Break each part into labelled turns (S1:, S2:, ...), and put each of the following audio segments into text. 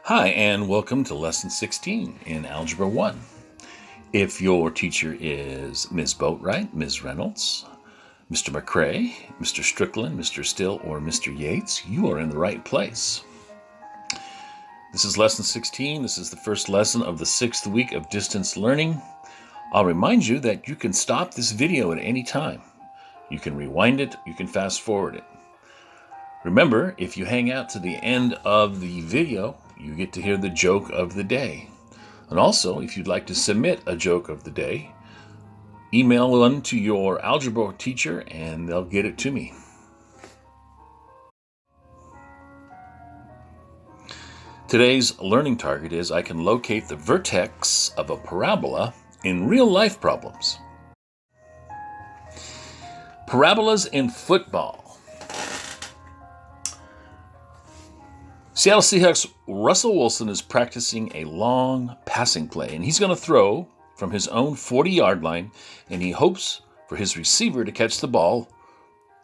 S1: Hi, and welcome to Lesson 16 in Algebra 1. If your teacher is Ms. Boatwright, Ms. Reynolds, Mr. McCrae, Mr. Strickland, Mr. Still, or Mr. Yates, you are in the right place. This is Lesson 16. This is the first lesson of the 6th week of distance learning. I'll remind you that you can stop this video at any time. You can rewind it, you can fast forward it. Remember, if you hang out to the end of the video, you get to hear the joke of the day. And also, if you'd like to submit a joke of the day, email one to your algebra teacher and they'll get it to me. Today's learning target is I can locate the vertex of a parabola in real-life problems. Parabolas in football. Seattle Seahawks Russell Wilson is practicing a long passing play, and he's going to throw from his own 40-yard line, and he hopes for his receiver to catch the ball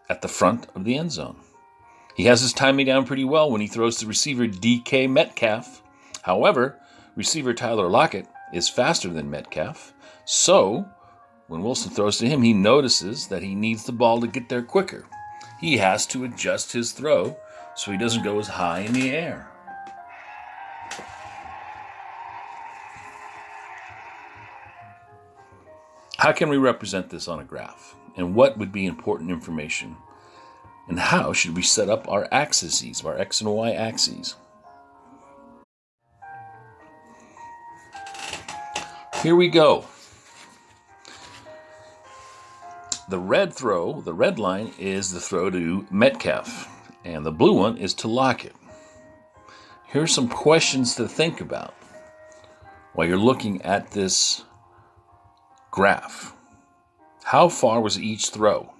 S1: at the front of the end zone. He has his timing down pretty well when he throws to receiver DK Metcalf. However, receiver Tyler Lockett is faster than Metcalf, so when Wilson throws to him, he notices that he needs the ball to get there quicker. He has to adjust his throw so he doesn't go as high in the air. How can we represent this on a graph? And what would be important information? And how should we set up our axes, our X and Y axes? Here we go. The red line is the throw to Metcalf, and the blue one is to Lockett. Here's some questions to think about while you're looking at this graph. How far was each throw?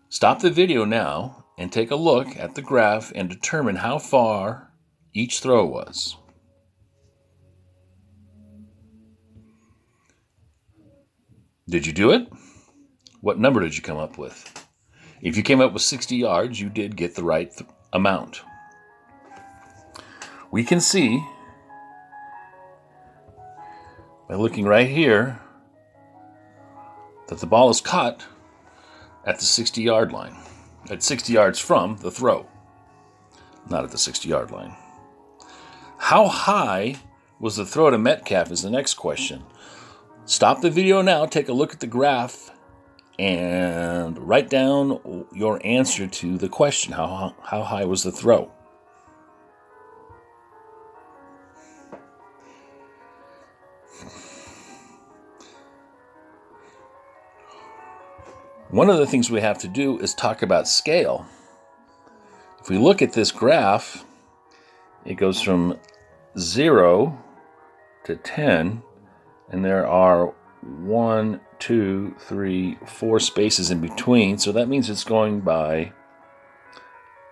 S1: Stop the video now and take a look at the graph and determine how far each throw was. Did you do it? What number did you come up with? If you came up with 60 yards, you did get the right amount. We can see by looking right here that the ball is caught at the 60-yard line, at 60 yards from the throw, not at the 60-yard line. How high was the throw to Metcalf is the next question. Stop the video now, take a look at the graph, and write down your answer to the question. How high was the throw? One of the things we have to do is talk about scale. If we look at this graph, it goes from 0 to 10, and there are 1, 2, 3, 4 spaces in between, so that means it's going by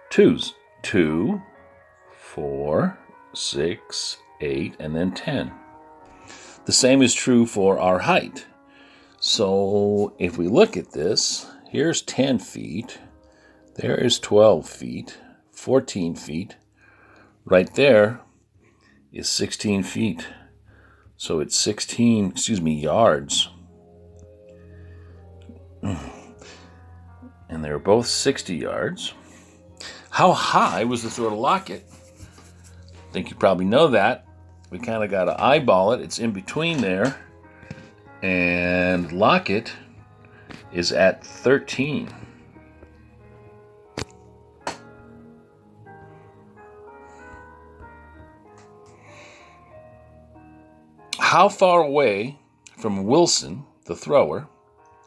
S1: twos. 2, 4, 6, 8, and then 10. The same is true for our height. So if we look at this, here's 10 feet, there is 12 feet, 14 feet, right there is 16 feet. So it's 16, yards. And they're both 60 yards. How high was the throw to Lockett? I think you probably know that. We kind of got to eyeball it. It's in between there. And Lockett is at 13. How far away from Wilson, the thrower,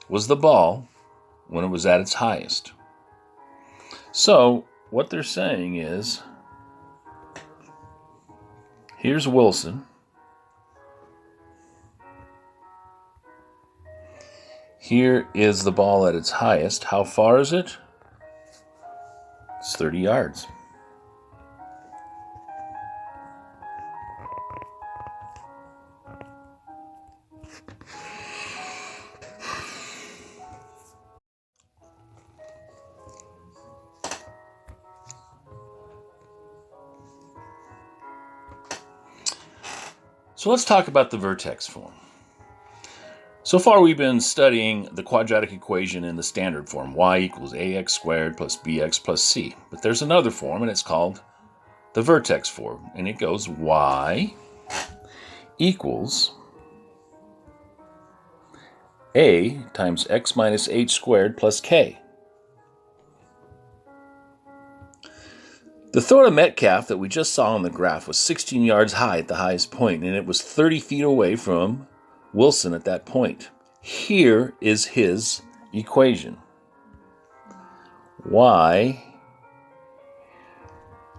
S1: was the ball when it was at its highest? So what they're saying is, here's Wilson. Here is the ball at its highest. How far is it? It's 30 yards. So let's talk about the vertex form. So far we've been studying the quadratic equation in the standard form, y equals ax squared plus bx plus c. But there's another form, and it's called the vertex form. And it goes y equals a times x minus h squared plus k. The throw to Metcalf that we just saw on the graph was 16 yards high at the highest point, and it was 30 feet away from Wilson at that point. Here is his equation. Y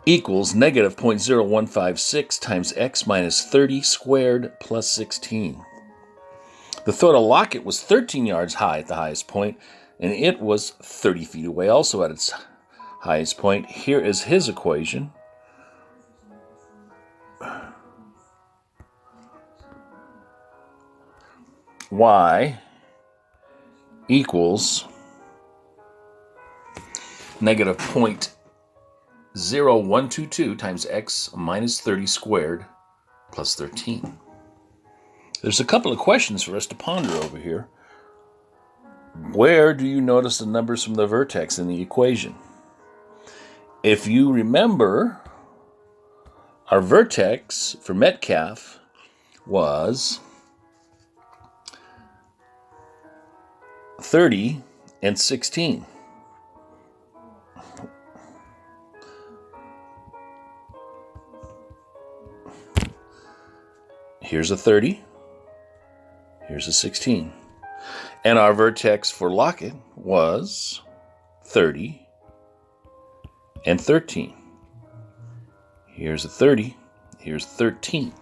S1: equals negative 0.0156 times x minus 30 squared plus 16. The throw to Lockett was 13 yards high at the highest point, and it was 30 feet away also at its highest point. Here is his equation. Y equals negative 0.0122 times x minus 30 squared plus 13. There's a couple of questions for us to ponder over here. Where do you notice the numbers from the vertex in the equation? If you remember, our vertex for Metcalf was 30 and 16. Here's a 30. Here's a 16. And our vertex for Lockett was 30 and 13. Here's a 30. Here's 13.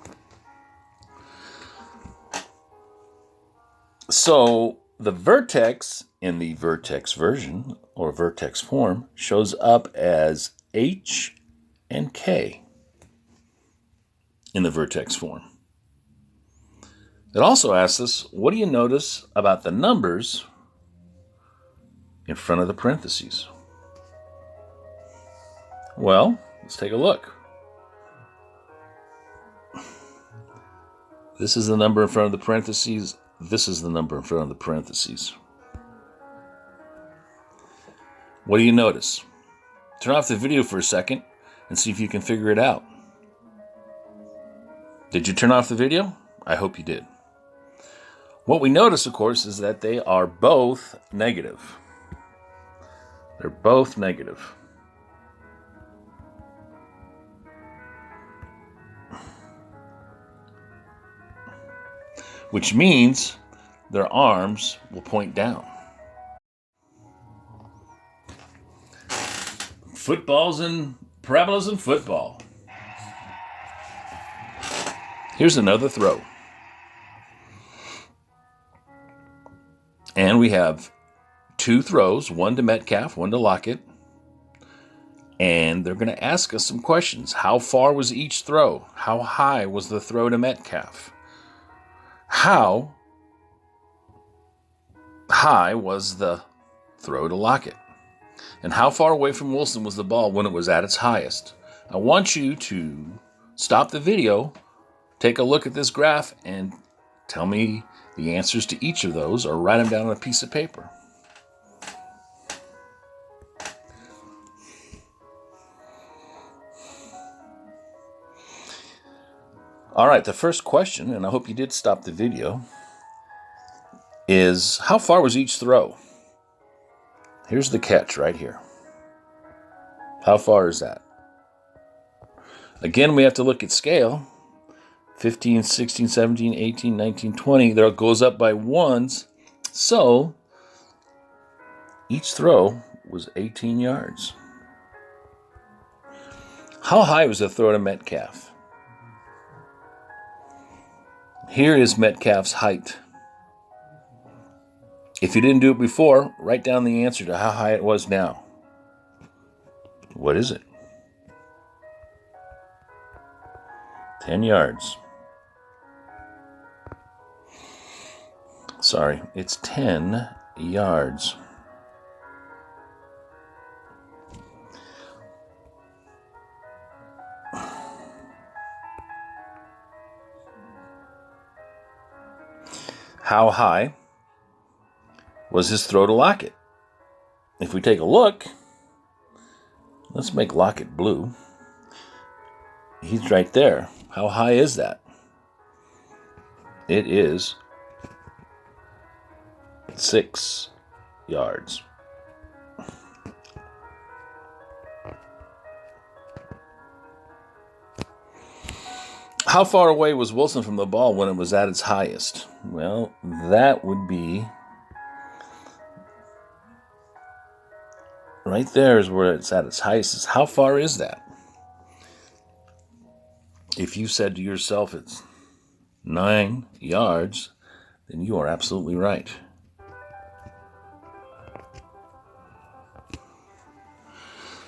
S1: So the vertex in the vertex version, or vertex form, shows up as H and K in the vertex form. It also asks us, what do you notice about the numbers in front of the parentheses? Well, let's take a look. This is the number in front of the parentheses. This is the number in front of the parentheses. What do you notice? Turn off the video for a second and see if you can figure it out. Did you turn off the video? I hope you did. What we notice, of course, is that they are both negative. They're both negative. Which means their arms will point down. Footballs and parabolas and football. Here's another throw. And we have two throws, one to Metcalf, one to Lockett. And they're going to ask us some questions. How far was each throw? How high was the throw to Metcalf? How high was the throw to Lockett? And how far away from Wilson was the ball when it was at its highest? I want you to stop the video, take a look at this graph, and tell me the answers to each of those, or write them down on a piece of paper. All right, the first question, and I hope you did stop the video, is how far was each throw? Here's the catch right here. How far is that? Again, we have to look at scale. 15, 16, 17, 18, 19, 20. There goes up by ones. So each throw was 18 yards. How high was the throw to Metcalf? Here is Metcalf's height. If you didn't do it before, write down the answer to how high it was now. What is it? 10 yards. Sorry, it's 10 yards. How high was his throw to Lockett? If we take a look, let's make Lockett blue. He's right there. How high is that? It is 6 yards. How far away was Wilson from the ball when it was at its highest? Well, that would be right there is where it's at its highest. How far is that? If you said to yourself it's 9 yards, then you are absolutely right.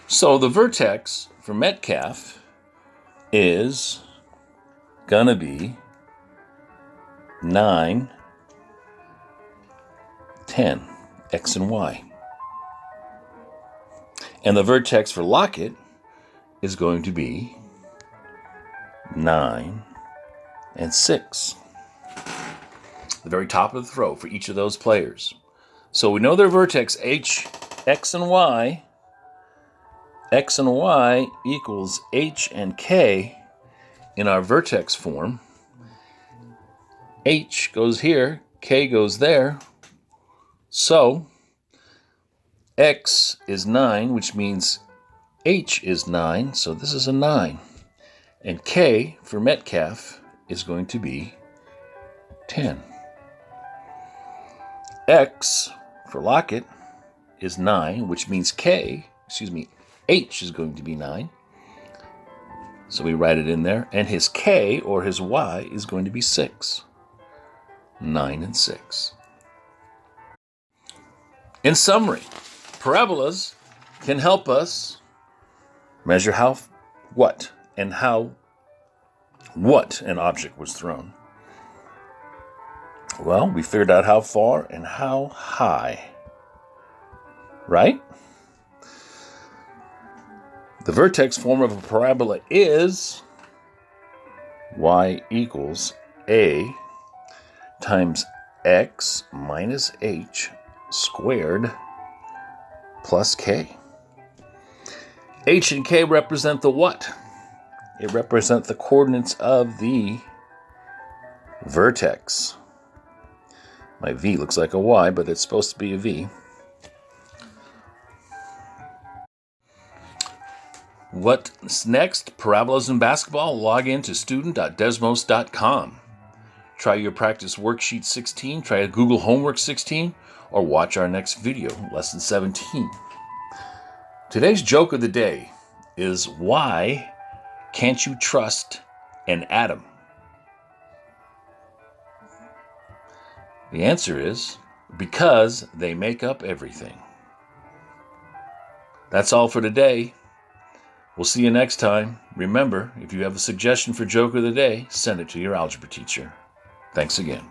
S1: So the vertex for Metcalf is going to be 9, 10, X and Y. And the vertex for Lockett is going to be 9 and 6. The very top of the throw for each of those players. So we know their vertex H, X, and Y. X and Y equals H and K in our vertex form. H goes here, K goes there. So X is 9, which means H is 9, so this is a 9. And K for Metcalf is going to be 10. X for Lockett is 9, which means H is going to be 9. So we write it in there. And his K, or his Y, is going to be 6. 9 and 6. In summary, parabolas can help us measure what an object was thrown. Well, we figured out how far and how high, right? The vertex form of a parabola is y equals a times x minus h squared plus k. H and k represent the what? It represents the coordinates of the vertex. My V looks like a Y, but it's supposed to be a V. What's next? Parabolas in basketball? Log in to student.desmos.com. Try your practice worksheet 16, try a Google Homework 16, or watch our next video, lesson 17. Today's joke of the day is, why can't you trust an atom? The answer is, because they make up everything. That's all for today. We'll see you next time. Remember, if you have a suggestion for joke of the day, send it to your algebra teacher. Thanks again.